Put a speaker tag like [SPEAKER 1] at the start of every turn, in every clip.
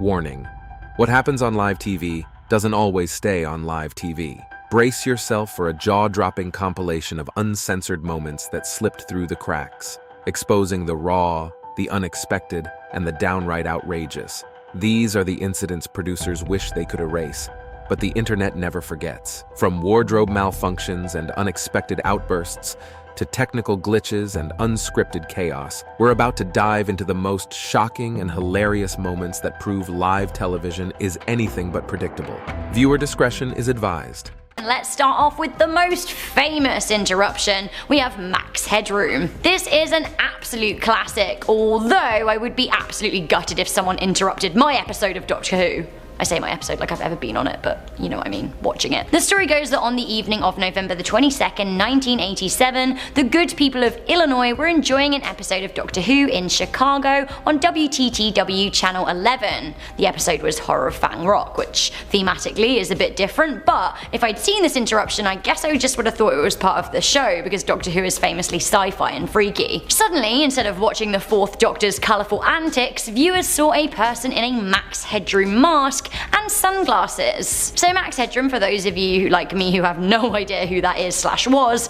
[SPEAKER 1] Warning: what happens on live TV doesn't always stay on live TV. Brace yourself for a jaw-dropping compilation of uncensored moments that slipped through the cracks, exposing the raw, the unexpected, and the downright outrageous. These are the incidents producers wish they could erase, but the internet never forgets. From wardrobe malfunctions and unexpected outbursts to technical glitches and unscripted chaos, we're about to dive into the most shocking and hilarious moments that prove live television is anything but predictable. Viewer discretion is advised.
[SPEAKER 2] Let's start off with the most famous interruption. We have Max Headroom. This is an absolute classic, although I would be absolutely gutted if someone interrupted my episode of Doctor Who. I say my episode like I've ever been on it, but you know what I mean, watching it. The story goes that on the evening of November the 22nd, 1987, the good people of Illinois were enjoying an episode of Doctor Who in Chicago on WTTW Channel 11. The episode was Horror Fang Rock, which thematically is a bit different, but if I'd seen this interruption, I guess I just would have thought it was part of the show, because Doctor Who is famously sci-fi and freaky. Suddenly, instead of watching the Fourth Doctor's colourful antics, viewers saw a person in a Max Headroom mask and sunglasses. So Max Headroom, for those of you like me who have no idea who that is / was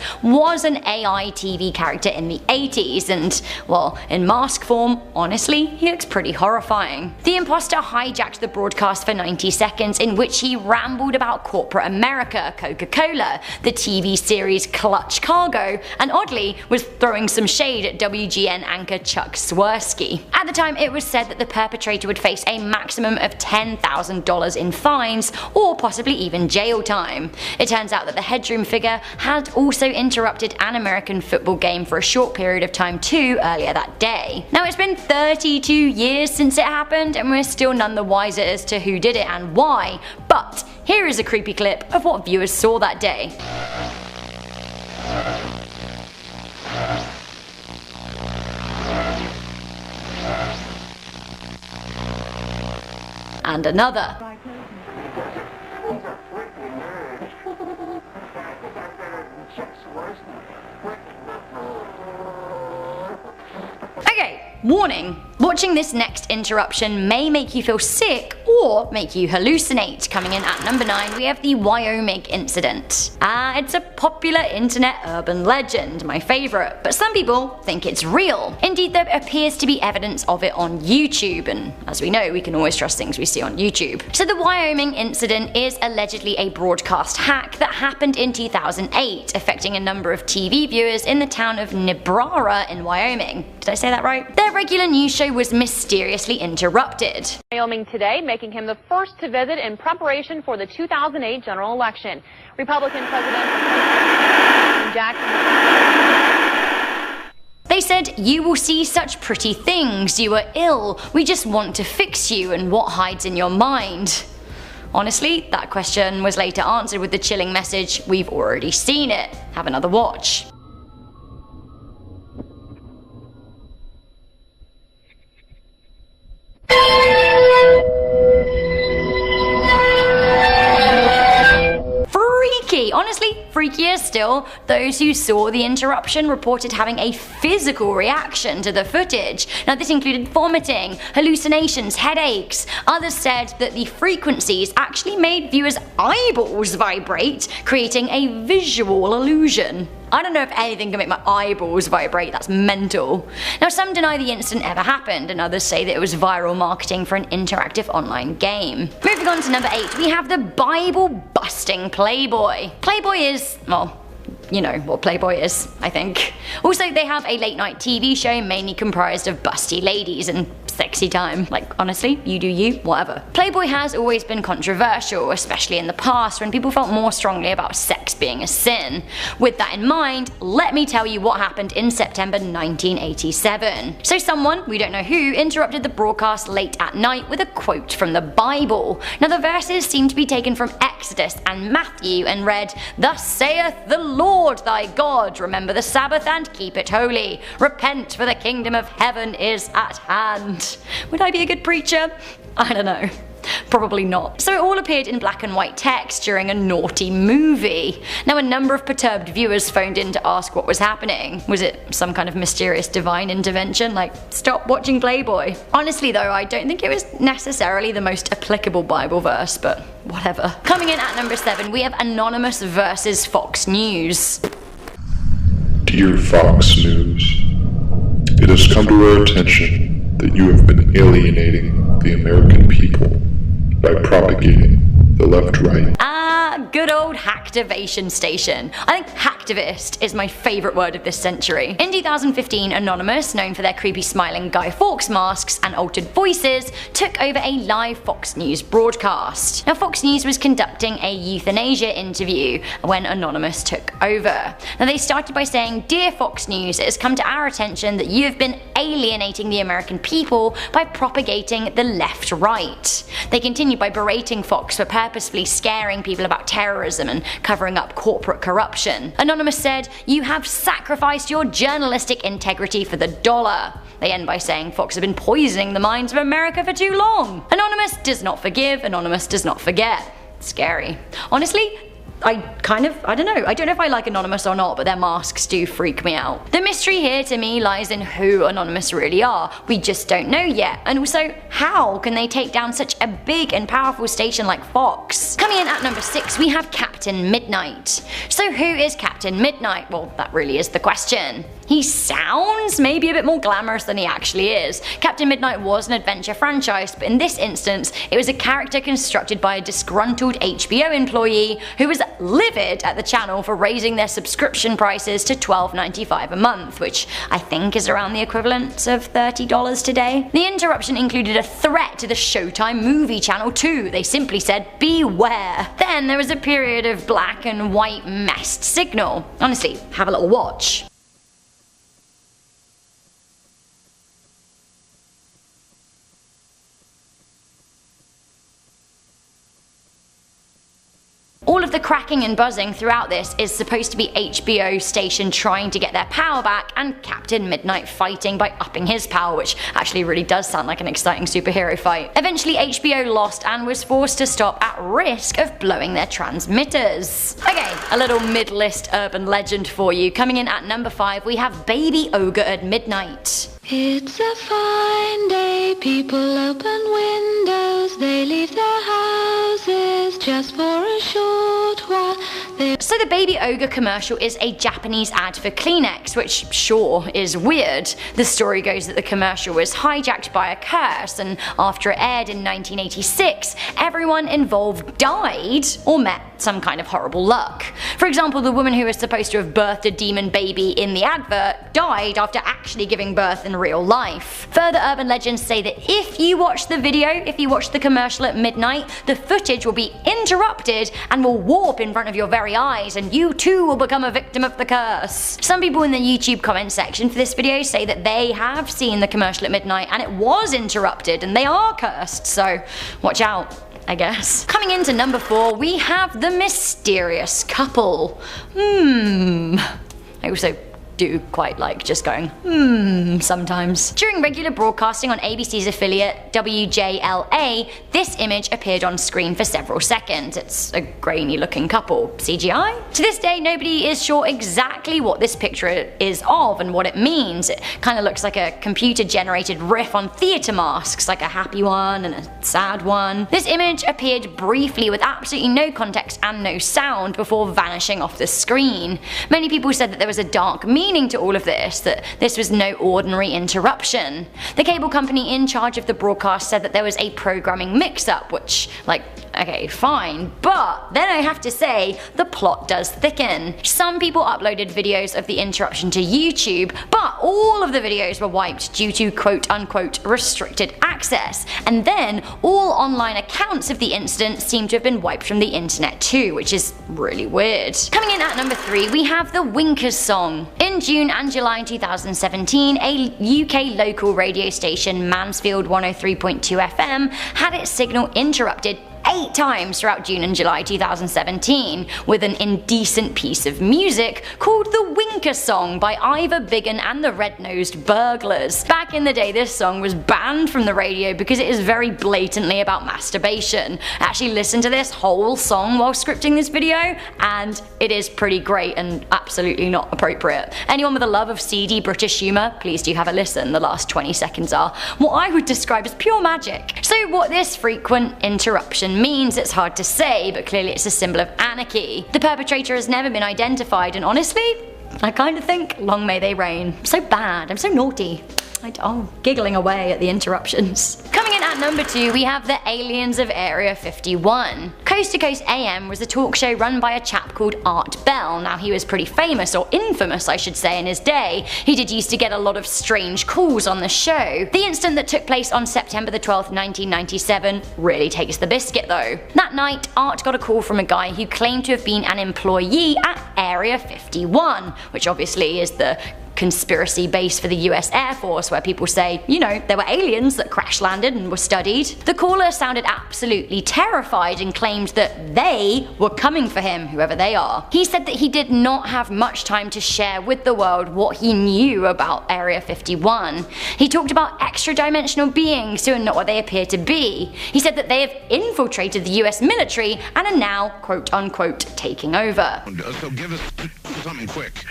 [SPEAKER 2] an AI TV character in the 80s, and, well, in mask form, honestly, he looks pretty horrifying. The imposter hijacked the broadcast for 90 seconds in which he rambled about corporate America, Coca-Cola, the TV series Clutch Cargo, and oddly was throwing some shade at WGN anchor Chuck Swirsky. At the time, it was said that the perpetrator would face a maximum of $10,000 in fines, or possibly even jail time. It turns out that the Headroom figure had also interrupted an American football game for a short period of time too earlier that day. Now, it's been 32 years since it happened, and we're still none the wiser as to who did it and why, but here is a creepy clip of what viewers saw that day. And another. Okay, warning. Watching this next interruption may make you feel sick or make you hallucinate. Coming in at number 9, we have the Wyoming incident. It's a popular internet urban legend, my favourite, but some people think it's real. Indeed, there appears to be evidence of it on YouTube, and as we know, we can always trust things we see on YouTube. So the Wyoming incident is allegedly a broadcast hack that happened in 2008, affecting a number of TV viewers in the town of Niobrara in Wyoming. Did I say that right? Their regular news show was mysteriously interrupted.
[SPEAKER 3] Wyoming today, making him the first to visit in preparation for the 2008 general election. Republican President Jackson.
[SPEAKER 2] They said, "You will see such pretty things, you are ill, we just want to fix you, and what hides in your mind?" Honestly, that question was later answered with the chilling message, "We've already seen it, have another watch." Honestly, freakier still, those who saw the interruption reported having a physical reaction to the footage. Now, this included vomiting, hallucinations, headaches. Others said that the frequencies actually made viewers' eyeballs vibrate, creating a visual illusion. I don't know if anything can make my eyeballs vibrate, that's mental. Now, some deny the incident ever happened, and others say that it was viral marketing for an interactive online game. Moving on to number 8, we have the Bible-busting Playboy. Playboy is, well, you know what Playboy is, I think. Also, they have a late-night TV show mainly comprised of busty ladies and sexy time. Like, honestly, you do you, whatever. Playboy has always been controversial, especially in the past when people felt more strongly about sex being a sin. With that in mind, let me tell you what happened in September 1987. So someone, we don't know who, interrupted the broadcast late at night with a quote from the Bible. Now, the verses seem to be taken from Exodus and Matthew and read, "Thus saith the Lord thy God, remember the Sabbath and keep it holy. Repent, for the kingdom of heaven is at hand." Would I be a good preacher? I don't know. Probably not. So it all appeared in black and white text during a naughty movie. Now a number of perturbed viewers phoned in to ask what was happening. Was it some kind of mysterious divine intervention, like stop watching Playboy? Honestly though, I don't think it was necessarily the most applicable Bible verse, but whatever. Coming in at number 7, we have Anonymous versus Fox News.
[SPEAKER 4] Dear Fox News, it has come to our attention that you have been alienating the American people by propagating the left-right.
[SPEAKER 2] Good old hacktivation station. I think hacktivist is my favourite word of this century. In 2015, Anonymous, known for their creepy smiling Guy Fawkes masks and altered voices, took over a live Fox News broadcast. Now Fox News was conducting a euthanasia interview when Anonymous took over. Now they started by saying, "Dear Fox News, it has come to our attention that you have been alienating the American people by propagating the left-right." They continued by berating Fox for purposefully scaring people about terrorism and covering up corporate corruption. Anonymous said, "You have sacrificed your journalistic integrity for the dollar." They end by saying Fox have been poisoning the minds of America for too long. Anonymous does not forgive, Anonymous does not forget. Scary. Honestly, I don't know if I like Anonymous or not, but their masks do freak me out. The mystery here to me lies in who Anonymous really are. We just don't know yet. And also, how can they take down such a big and powerful station like Fox? Coming in at number 6, we have Captain Midnight. So who is Captain Midnight? Well, that really is the question. He sounds maybe a bit more glamorous than he actually is. Captain Midnight was an adventure franchise, but in this instance, it was a character constructed by a disgruntled HBO employee who was livid at the channel for raising their subscription prices to $12.95 a month, which I think is around the equivalent of $30 today. The interruption included a threat to the Showtime movie channel too. They simply said, "Beware." Then there was a period of black and white messed signal. Honestly, have a little watch. All of the cracking and buzzing throughout this is supposed to be HBO station trying to get their power back and Captain Midnight fighting by upping his power, which actually really does sound like an exciting superhero fight. Eventually HBO lost and was forced to stop at risk of blowing their transmitters. Okay, a little mid-list urban legend for you. Coming in at number 5, we have Baby Ogre at Midnight.
[SPEAKER 5] It's a fine day, people open windows, they leave their houses just for a short while.
[SPEAKER 2] So the Baby Ogre commercial is a Japanese ad for Kleenex, which sure is weird. The story goes that the commercial was hijacked by a curse, and after it aired in 1986, everyone involved died or met some kind of horrible luck. For example, the woman who was supposed to have birthed a demon baby in the advert died after actually giving birth in real life. Further urban legends say that if you watch the commercial at midnight, the footage will be interrupted and will warp in front of your very eyes, and you too will become a victim of the curse. Some people in the YouTube comment section for this video say that they have seen the commercial at midnight and it was interrupted and they are cursed, so watch out, I guess. Coming into number 4, we have the mysterious couple. I also do quite like just going sometimes. During regular broadcasting on ABC's affiliate WJLA, this image appeared on screen for several seconds. It's a grainy looking couple. CGI? To this day, nobody is sure exactly what this picture is of and what it means. It kind of looks like a computer generated riff on theatre masks, like a happy one and a sad one. This image appeared briefly with absolutely no context and no sound before vanishing off the screen. Many people said that there was a dark meaning to all of this, that this was no ordinary interruption. The cable company in charge of the broadcast said that there was a programming mix-up, which, like, okay, fine, but then I have to say, the plot does thicken. Some people uploaded videos of the interruption to YouTube, but all of the videos were wiped due to quote-unquote restricted access, and then all online accounts of the incident seem to have been wiped from the internet too, which is really weird. Coming in at number 3, we have the Winkers song. In June and July 2017, a UK local radio station, Mansfield 103.2 FM, had its signal interrupted 8 times throughout June and July 2017 with an indecent piece of music called the Winker Song by Ivor Biggin and the Red-Nosed Burglars. Back in the day, this song was banned from the radio because it is very blatantly about masturbation. I actually listened to this whole song while scripting this video, and it is pretty great and absolutely not appropriate. Anyone with a love of seedy British humour, please do have a listen. The last 20 seconds are what I would describe as pure magic. So what this frequent interruption means, it's hard to say, but clearly it's a symbol of anarchy. The perpetrator has never been identified, and honestly, I kind of think long may they reign. I'm so bad, I'm so naughty. Giggling away at the interruptions. Coming in at number 2, we have the Aliens of Area 51. Coast to Coast AM was a talk show run by a chap called Art Bell. Now, he was pretty famous, or infamous I should say, in his day. He did used to get a lot of strange calls on the show. The incident that took place on September the 12th, 1997 really takes the biscuit though. That night, Art got a call from a guy who claimed to have been an employee at Area 51, which obviously is the conspiracy base for the US Air Force, where people say, you know, there were aliens that crash landed and were studied. The caller sounded absolutely terrified and claimed that they were coming for him, whoever they are. He said that he did not have much time to share with the world what he knew about Area 51. He talked about extra-dimensional beings who are not what they appear to be. He said that they have infiltrated the US military and are now, quote-unquote, taking over.
[SPEAKER 6] So give us something quick.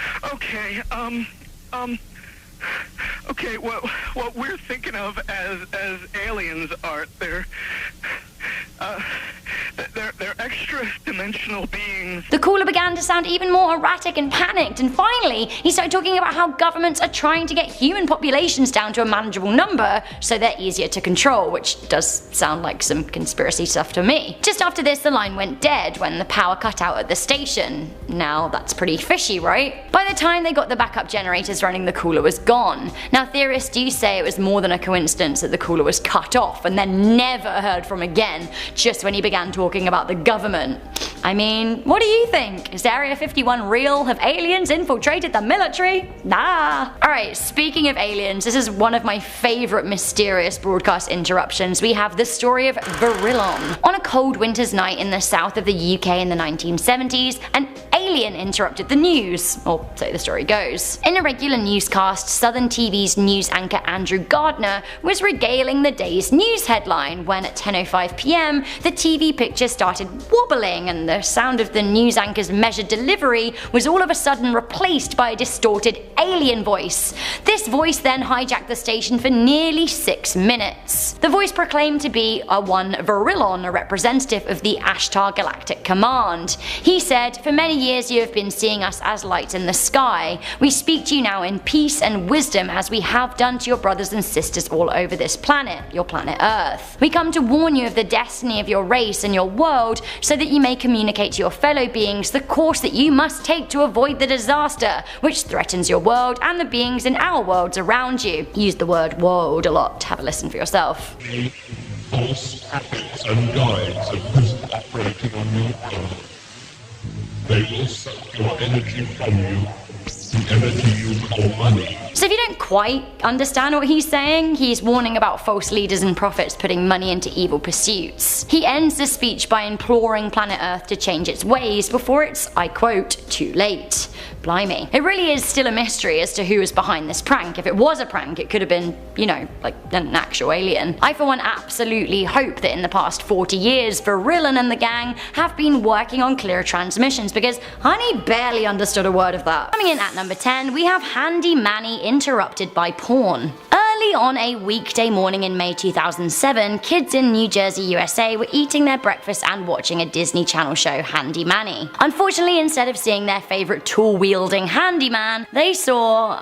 [SPEAKER 6] Okay, what we're thinking of as aliens are they're extra-dimensional beings.
[SPEAKER 2] The caller began to sound even more erratic and panicked, and finally he started talking about how governments are trying to get human populations down to a manageable number so they're easier to control, which does sound like some conspiracy stuff to me. Just after this, the line went dead when the power cut out at the station. Now that's pretty fishy, right? By the time they got the backup generators running, the caller was gone. Now theorists do say it was more than a coincidence that the caller was cut off and then never heard from again, just when he began talking about the government. I mean, what do you think? Is Area 51 real? Have aliens infiltrated the military? Nah. Alright, speaking of aliens, this is one of my favourite mysterious broadcast interruptions. We have the story of Vrillon. On a cold winter's night in the south of the UK in the 1970s, an alien interrupted the news, or so the story goes. In a regular newscast, Southern TV's news anchor Andrew Gardner was regaling the day's news headline when at 10:05 PM the TV picture started wobbling and the sound of the news anchor's measured delivery was all of a sudden replaced by a distorted alien voice. This voice then hijacked the station for nearly 6 minutes. The voice proclaimed to be one Vrillon, a representative of the Ashtar Galactic Command. He said, "For many years you have been seeing us as lights in the sky. We speak to you now in peace and wisdom as we have done to your brothers and sisters all over this planet, your planet Earth. We come to warn you of the destiny of your race and your world so that you may communicate to your fellow beings the course that you must take to avoid the disaster which threatens your world and the beings in our worlds around you." Use the word world a lot. Have a listen for yourself.
[SPEAKER 7] False packets and guides of prison operating on your Earth. They will suck your energy from you, the energy you call money.
[SPEAKER 2] So if you don't quite understand what he's saying, he's warning about false leaders and prophets putting money into evil pursuits. He ends the speech by imploring planet Earth to change its ways before it's, I quote, too late. Blimey. It really is still a mystery as to who was behind this prank. If it was a prank, it could have been, you know, like an actual alien. I for one absolutely hope that in the past 40 years, Vrillon and the gang have been working on clearer transmissions, because Honey barely understood a word of that. Coming in at number 10, we have Handy Manny interrupted by porn. Early on a weekday morning in May 2007, kids in New Jersey, USA were eating their breakfast and watching a Disney Channel show, Handy Manny. Unfortunately, instead of seeing their favourite tool-wielding handyman, they saw,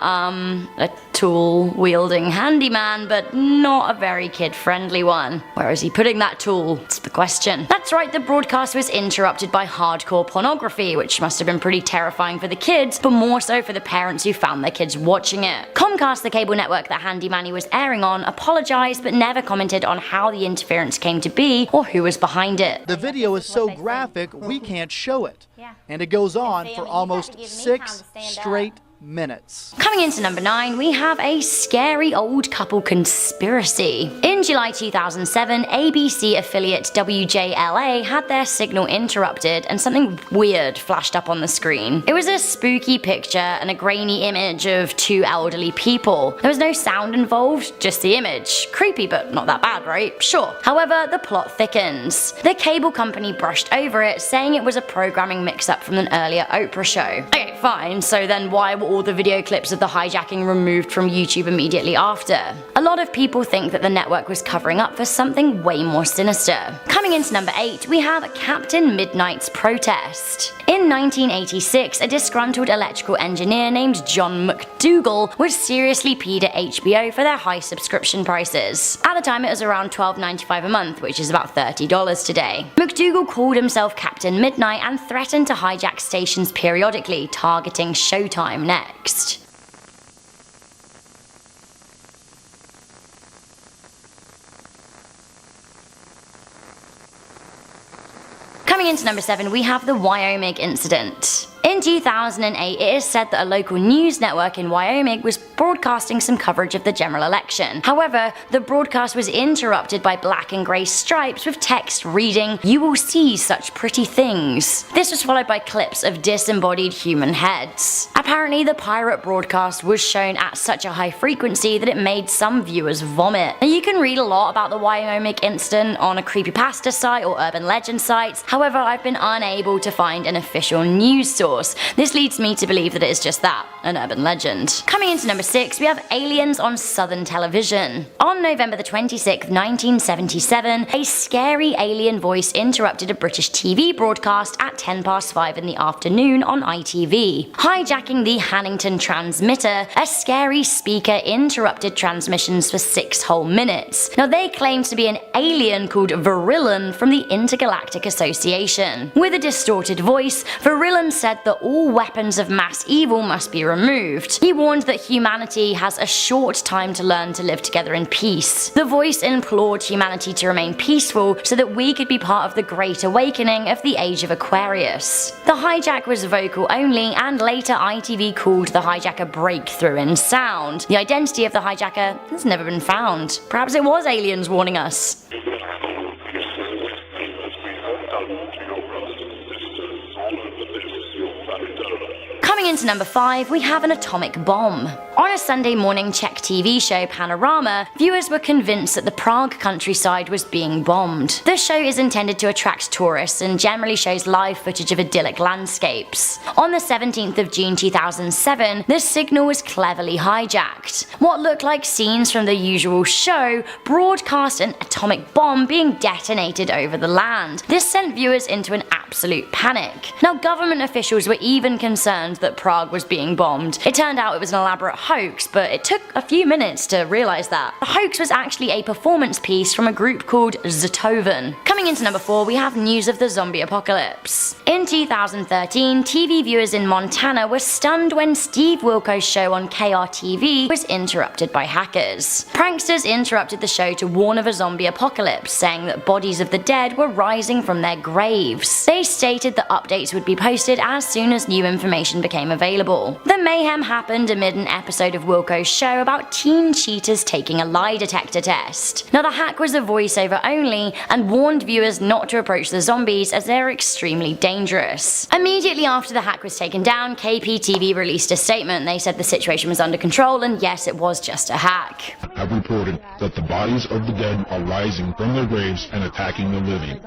[SPEAKER 2] a tool-wielding handyman, but not a very kid-friendly one. Where is he putting that tool? It's the question. That's right, the broadcast was interrupted by hardcore pornography, which must have been pretty terrifying for the kids, but more so for the parents who found their kids watching it. Comcast, the cable network that Handy Manny was airing on, apologised but never commented on how the interference came to be or who was behind it.
[SPEAKER 8] The video is so graphic we can't show it. And it goes on for almost 6 straight minutes.
[SPEAKER 2] Coming into number 9, we have a scary old couple conspiracy. In July 2007, ABC affiliate WJLA had their signal interrupted and something weird flashed up on the screen. It was a spooky picture and a grainy image of two elderly people. There was no sound involved, just the image. Creepy, but not that bad, right? Sure. However, the plot thickens. The cable company brushed over it, saying it was a programming mix-up from an earlier Oprah show. Okay, fine, so then why were all the video clips of the hijacking removed from YouTube immediately after? A lot of people think that the network was covering up for something way more sinister. Coming into number 8, we have Captain Midnight's protest. In 1986, a disgruntled electrical engineer named John McDougal was seriously peed at HBO for their high subscription prices. At the time it was around $12.95 a month, which is about $30 today. McDougal called himself Captain Midnight and threatened to hijack stations periodically, targeting Showtime next. Coming into number 7, we have the Wyoming incident. In 2008, it is said that a local news network in Wyoming was broadcasting some coverage of the general election. However, the broadcast was interrupted by black and grey stripes with text reading, "You will see such pretty things." This was followed by clips of disembodied human heads. Apparently, the pirate broadcast was shown at such a high frequency that it made some viewers vomit. Now, you can read a lot about the Wyoming incident on a creepypasta site or urban legend sites. However, I've been unable to find an official news source. This leads me to believe that it is just that, an urban legend. Coming into number 6, we have aliens on Southern television. On November the 26th, 1977, a scary alien voice interrupted a British TV broadcast at 5:10 in the afternoon on ITV. Hijacking the Hannington transmitter, a scary speaker interrupted transmissions for 6 whole minutes. Now, they claimed to be an alien called Vrillon from the Intergalactic Association. With a distorted voice, Vrillon said that all weapons of mass evil must be removed. He warned that humanity has a short time to learn to live together in peace. The voice implored humanity to remain peaceful so that we could be part of the Great Awakening of the Age of Aquarius. The hijack was vocal only, and later ITV called the hijacker breakthrough in sound. The identity of the hijacker has never been found. Perhaps it was aliens warning us. Coming into number 5, we have an atomic bomb. On a Sunday morning Czech TV show Panorama, viewers were convinced that the Prague countryside was being bombed. The show is intended to attract tourists and generally shows live footage of idyllic landscapes. On the 17th of June 2007, the signal was cleverly hijacked. What looked like scenes from the usual show broadcast an atomic bomb being detonated over the land. This sent viewers into an absolute panic. Now, government officials were even concerned that Prague was being bombed. It turned out it was an elaborate hoax, but it took a few minutes to realize that. The hoax was actually a performance piece from a group called Zetoven. Coming into number 4, we have news of the zombie apocalypse. In 2013, TV viewers in Montana were stunned when Steve Wilko's show on KRTV was interrupted by hackers. Pranksters interrupted the show to warn of a zombie apocalypse, saying that bodies of the dead were rising from their graves. They stated that updates would be posted as soon as new information became available. The mayhem happened amid an episode of Wilko's show about teen cheaters taking a lie detector test. Now, the hack was a voiceover only and warned viewers not to approach the zombies as they're extremely dangerous. Immediately after the hack was taken down, KPTV released a statement. They said the situation was under control and yes, it was just a hack.
[SPEAKER 7] Have reported that the bodies of the dead are rising from their graves and attacking the living.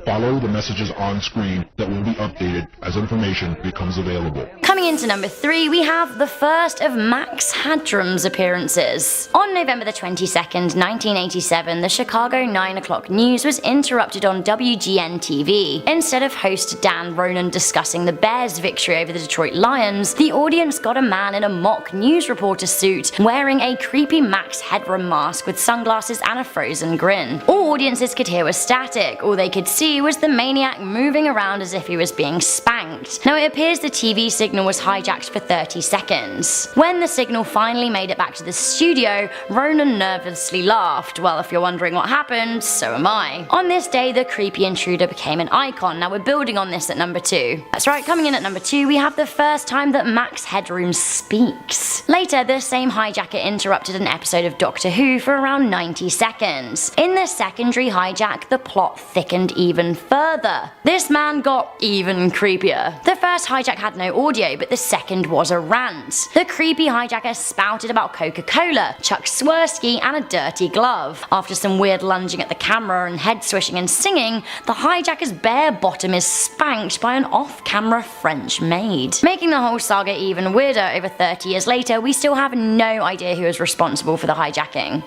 [SPEAKER 7] Follow the messages on screen that will be updated as information becomes available.
[SPEAKER 2] Coming into number 3, we have the first of Max Headroom's appearances. On November the 22nd, 1987, the Chicago 9 o'clock news was interrupted on WGN-TV. Instead of host Dan Ronan discussing the Bears' victory over the Detroit Lions, the audience got a man in a mock news reporter suit wearing a creepy Max Headroom mask with sunglasses and a frozen grin. All audiences could hear was static. All they could see see was the maniac moving around as if he was being spanked. Now it appears the TV signal was hijacked for 30 seconds. When the signal finally made it back to the studio, Ronan nervously laughed. Well, if you're wondering what happened, so am I. On this day, the creepy intruder became an icon. Now we're building on this at number 2. That's right, coming in at number 2, we have the first time that Max Headroom speaks. Later, the same hijacker interrupted an episode of Doctor Who for around 90 seconds. In the secondary hijack, the plot thickened even further. This man got even creepier. The first hijack had no audio, but the second was a rant. The creepy hijacker spouted about Coca-Cola, Chuck Swirsky, and a dirty glove. After some weird lunging at the camera and head swishing and singing, the hijacker's bare bottom is spanked by an off-camera French maid. Making the whole saga even weirder, over 30 years later, we still have no idea who is responsible for the hijacking.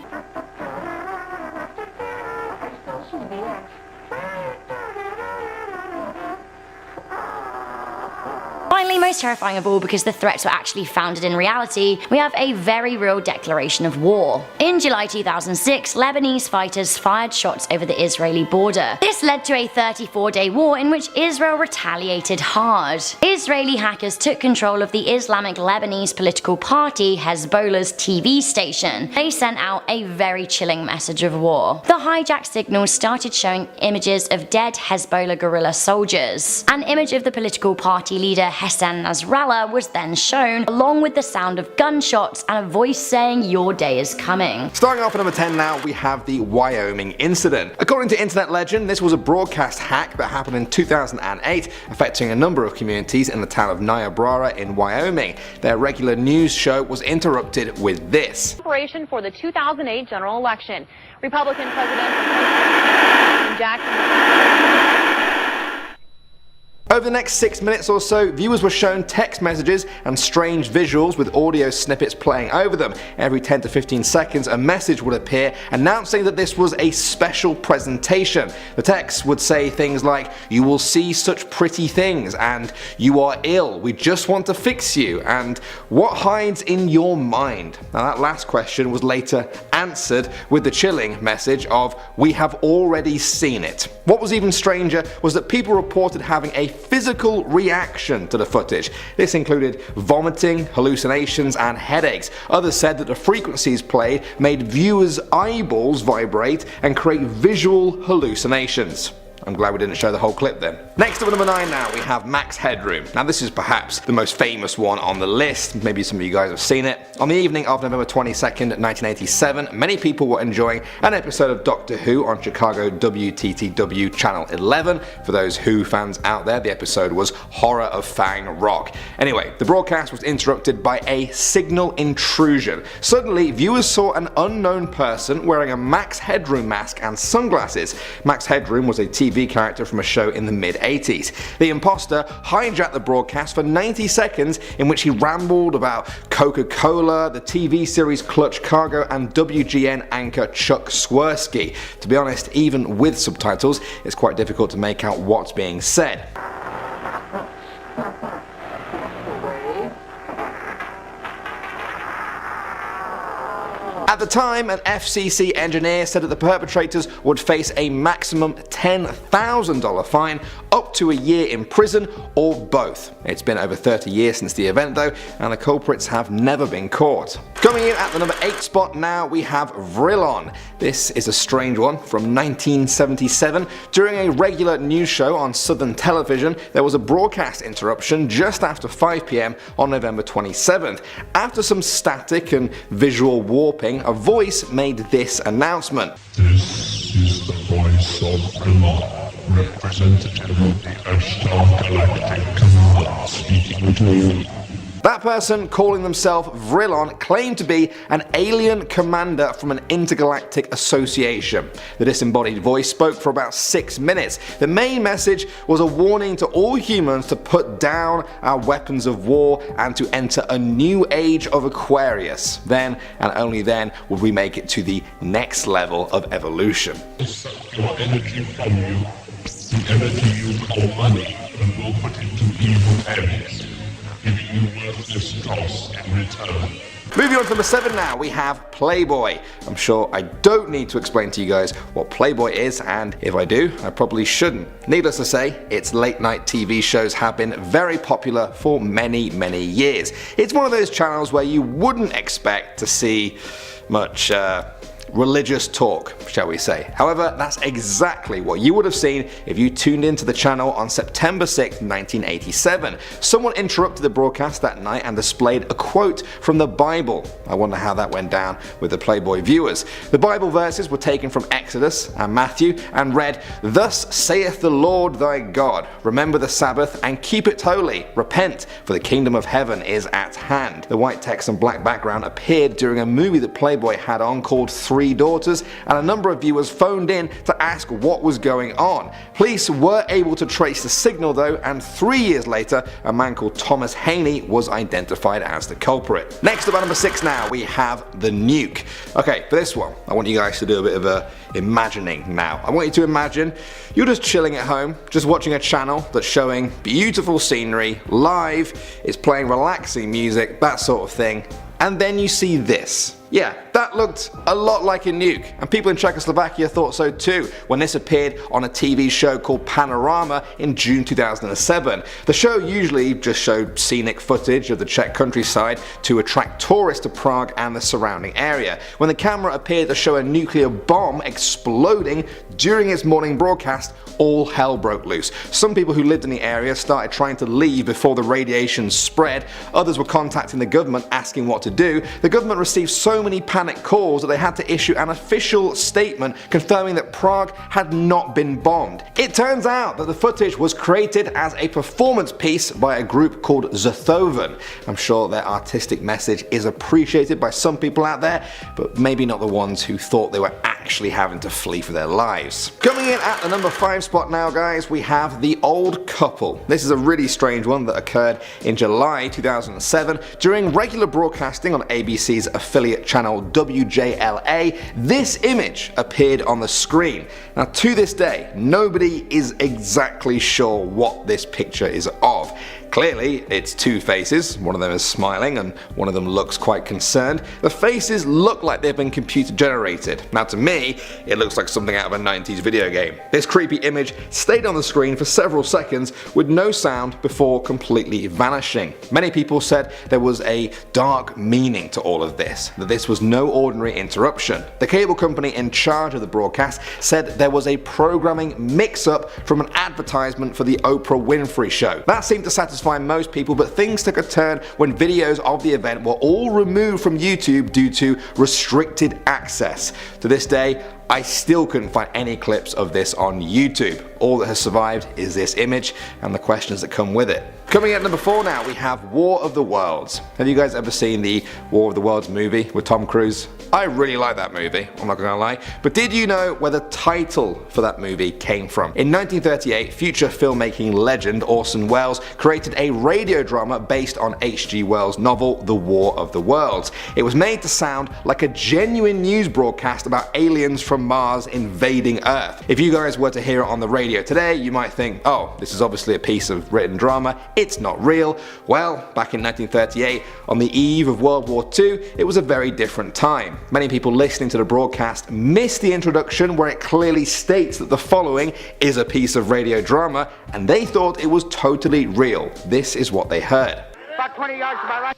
[SPEAKER 2] Finally, most terrifying of all, because the threats were actually founded in reality, we have a very real declaration of war. In July 2006, Lebanese fighters fired shots over the Israeli border. This led to a 34-day war in which Israel retaliated hard. Israeli hackers took control of the Islamic Lebanese political party Hezbollah's TV station. They sent out a very chilling message of war. The hijacked signals started showing images of dead Hezbollah guerrilla soldiers. An image of the political party leader Hassan Nasrallah was then shown, along with the sound of gunshots and a voice saying, "Your day is coming."
[SPEAKER 8] Starting off at number 10 now, we have the Wyoming incident. According to internet legend, this was a broadcast hack that happened in 2008, affecting a number of communities in the town of Niobrara in Wyoming. Their regular news show was interrupted with this.
[SPEAKER 3] Preparation for the 2008 general election. Republican President Jackson.
[SPEAKER 8] Over the next 6 minutes or so, viewers were shown text messages and strange visuals with audio snippets playing over them. Every 10 to 15 seconds a message would appear announcing that this was a special presentation. The text would say things like, "You will see such pretty things," and "You are ill, we just want to fix you," and "What hides in your mind?" Now that last question was later answered with the chilling message of, "We have already seen it." What was even stranger was that people reported having a physical reaction to the footage. This included vomiting, hallucinations, and headaches. Others said that the frequencies played made viewers' eyeballs vibrate and create visual hallucinations. I'm glad we didn't show the whole clip then. Next up at number 9 now, we have Max Headroom. Now this is perhaps the most famous one on the list. Maybe some of you guys have seen it. On the evening of November 22nd, 1987, many people were enjoying an episode of Doctor Who on Chicago WTTW Channel 11. For those Who fans out there, the episode was Horror of Fang Rock. Anyway, the broadcast was interrupted by a signal intrusion. Suddenly, viewers saw an unknown person wearing a Max Headroom mask and sunglasses. Max Headroom was a TV character from a show in the mid-80s. The imposter hijacked the broadcast for 90 seconds in which he rambled about Coca-Cola, the TV series Clutch Cargo, and WGN anchor Chuck Swirsky. To be honest, even with subtitles, it's quite difficult to make out what's being said. At the time, an FCC engineer said that the perpetrators would face a maximum $10,000 fine, up to a year in prison, or both. It's been over 30 years since the event though, and the culprits have never been caught. Coming in at the number 8 spot now, we have Vrillon. This is a strange one from 1977. During a regular news show on Southern Television, there was a broadcast interruption just after 5 PM on November 27th. After some static and visual warping, a voice made this announcement.
[SPEAKER 7] This is the voice of Vrillon, representative of the Ashtar Galactic Command, speaking to you.
[SPEAKER 8] That person, calling themselves Vrillon, claimed to be an alien commander from an intergalactic association. The disembodied voice spoke for about 6 minutes. The main message was a warning to all humans to put down our weapons of war and to enter a new age of Aquarius. Then, and only then, would we make it to the next level of evolution.
[SPEAKER 7] Suck your energy from you, the energy you call money, and we'll put it to evil ends, giving you worthless dross in return.
[SPEAKER 8] Moving on to number 7 now, we have Playboy. I'm sure I don't need to explain to you guys what Playboy is, and if I do, I probably shouldn't. Needless to say, its late night TV shows have been very popular for many, many years. It's one of those channels where you wouldn't expect to see much religious talk, shall we say. However, that's exactly what you would have seen if you tuned into the channel on September 6, 1987. Someone interrupted the broadcast that night and displayed a quote from the Bible. I wonder how that went down with the Playboy viewers. The Bible verses were taken from Exodus and Matthew and read, "Thus saith the Lord thy God, remember the Sabbath and keep it holy. Repent, for the kingdom of heaven is at hand." The white text and black background appeared during a movie that Playboy had on called Three Daughters, and a number of viewers phoned in to ask what was going on. Police were able to trace the signal though, and 3 years later a man called Thomas Haney was identified as the culprit. Next up at number 6 now, we have the nuke. Okay, for this one I want you guys to do a bit of imagining now. I want you to imagine you're just chilling at home, just watching a channel that's showing beautiful scenery, live, it's playing relaxing music, that sort of thing, and then you see this. Yeah, that looked a lot like a nuke, and people in Czechoslovakia thought so too when this appeared on a TV show called Panorama in June 2007. The show usually just showed scenic footage of the Czech countryside to attract tourists to Prague and the surrounding area. When the camera appeared to show a nuclear bomb exploding during its morning broadcast, all hell broke loose. Some people who lived in the area started trying to leave before the radiation spread. Others were contacting the government asking what to do. The government received so many panic calls that they had to issue an official statement confirming that Prague had not been bombed. It turns out that the footage was created as a performance piece by a group called Zothoven. I'm sure their artistic message is appreciated by some people out there, but maybe not the ones who thought they were actually having to flee for their lives. Coming in at the number 5 spot now, guys, we have The Old Couple. This is a really strange one that occurred in July 2007 during regular broadcasting on ABC's affiliate channel WJLA. This image appeared on the screen. Now to this day, nobody is exactly sure what this picture is of. Clearly, it's two faces, one of them is smiling and one of them looks quite concerned. The faces look like they've been computer generated. Now to me, it looks like something out of a 90s video game. This creepy image stayed on the screen for several seconds with no sound before completely vanishing. Many people said there was a dark meaning to all of this, that this was no ordinary interruption. The cable company in charge of the broadcast said there was a programming mix-up from an advertisement for the Oprah Winfrey Show. That seemed to satisfy most people, but things took a turn when videos of the event were all removed from YouTube due to restricted access. To this day, I still couldn't find any clips of this on YouTube. All that has survived is this image and the questions that come with it. Coming at number 4 now, we have War of the Worlds. Have you guys ever seen the War of the Worlds movie with Tom Cruise? I really like that movie, I'm not gonna lie. But did you know where the title for that movie came from? In 1938, future filmmaking legend Orson Welles created a radio drama based on H.G. Wells' novel The War of the Worlds. It was made to sound like a genuine news broadcast about aliens from Mars invading Earth. If you guys were to hear it on the radio today, you might think, oh, this is obviously a piece of written drama, it's not real. Well, back in 1938, on the eve of World War II, it was a very different time. Many people listening to the broadcast missed the introduction where it clearly states that the following is a piece of radio drama, and they thought it was totally real. This is what they heard.
[SPEAKER 9] About 20 yards to my right.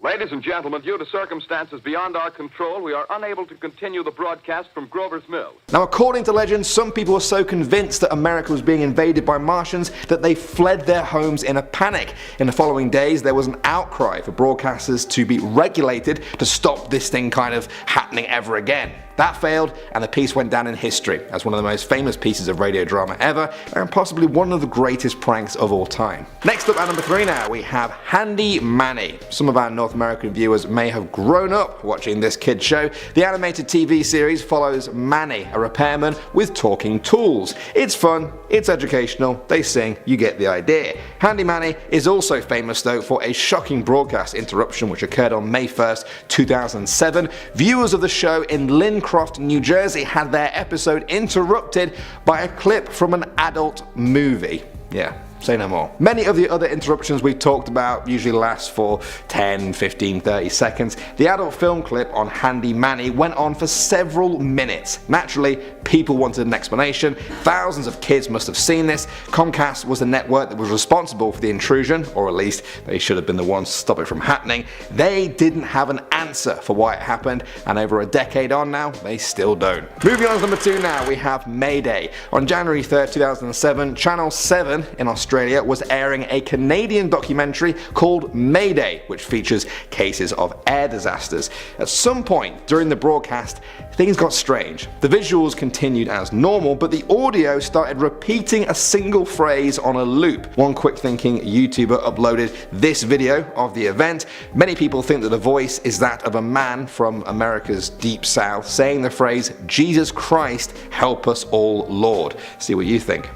[SPEAKER 9] Ladies and gentlemen, due to circumstances beyond our control, we are unable to continue the broadcast from Grover's Mill.
[SPEAKER 8] Now, according to legend, some people were so convinced that America was being invaded by Martians that they fled their homes in a panic. In the following days, there was an outcry for broadcasters to be regulated to stop this thing kind of happening ever again. That failed, and the piece went down in history as one of the most famous pieces of radio drama ever, and possibly one of the greatest pranks of all time. Next up at number 3 now, we have Handy Manny. Some of our North American viewers may have grown up watching this kid show. The animated TV series follows Manny, a repairman with talking tools. It's fun, it's educational, they sing, you get the idea. Handy Manny is also famous though for a shocking broadcast interruption which occurred on May 1st, 2007. Viewers of the show in Lincroft, New Jersey had their episode interrupted by a clip from an adult movie. Yeah, say no more. Many of the other interruptions we've talked about usually last for 10, 15, 30 seconds. The adult film clip on Handy Manny went on for several minutes. Naturally, people wanted an explanation. Thousands of kids must have seen this. Comcast was the network that was responsible for the intrusion, or at least they should have been the ones to stop it from happening. They didn't have an answer for why it happened, and over a decade on now, they still don't. Moving on to number 2 now, we have Mayday. On January 3rd, 2007, Channel 7 in Australia was airing a Canadian documentary called Mayday, which features cases of air disasters. At some point during the broadcast, things got strange. The visuals continued as normal, but the audio started repeating a single phrase on a loop. One quick-thinking YouTuber uploaded this video of the event. Many people think that the voice is that of a man from America's deep south saying the phrase, "Jesus Christ, help us all, Lord." See what you think.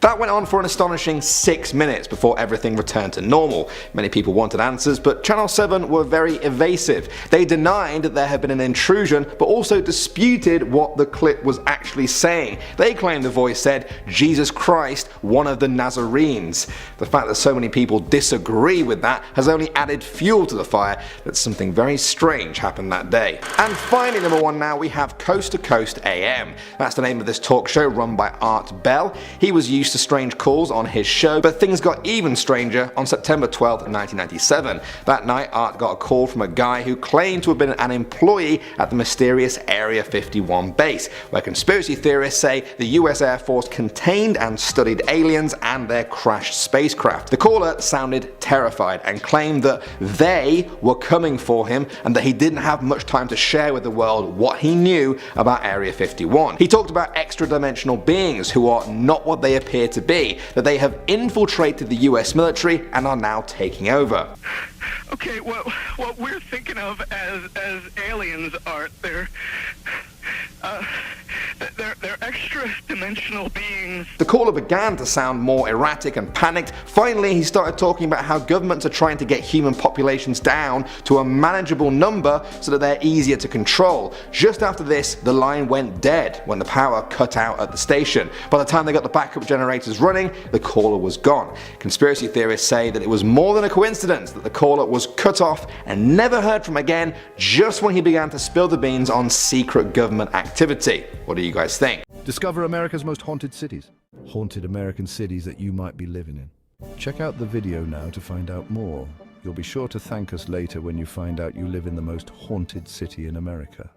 [SPEAKER 8] That went on for an astonishing 6 minutes before everything returned to normal. Many people wanted answers, but Channel 7 were very evasive. They denied that there had been an intrusion, but also disputed what the clip was actually saying. They claimed the voice said, "Jesus Christ, one of the Nazarenes." The fact that so many people disagree with that has only added fuel to the fire that something very strange happened that day. And finally, number 1 now, we have Coast to Coast AM. That's the name of this talk show run by Art Bell. He was used to strange calls on his show, but things got even stranger on September 12, 1997. That night, Art got a call from a guy who claimed to have been an employee at the mysterious Area 51 base, where conspiracy theorists say the US Air Force contained and studied aliens and their crashed spacecraft. The caller sounded terrified and claimed that they were coming for him and that he didn't have much time to share with the world what he knew about Area 51. He talked about extra-dimensional beings who are not what they appear to be, that they have infiltrated the US military and are now taking over.
[SPEAKER 6] Okay, well, what we're thinking of as aliens are they're extra-dimensional beings.
[SPEAKER 8] The caller began to sound more erratic and panicked. Finally, he started talking about how governments are trying to get human populations down to a manageable number so that they're easier to control. Just after this, the line went dead when the power cut out at the station. By the time they got the backup generators running, the caller was gone. Conspiracy theorists say that it was more than a coincidence that the caller was cut off and never heard from again just when he began to spill the beans on secret government activity. What do you guys think?
[SPEAKER 10] Discover America's most haunted cities. Haunted American cities that you might be living in. Check out the video now to find out more. You'll be sure to thank us later when you find out you live in the most haunted city in America.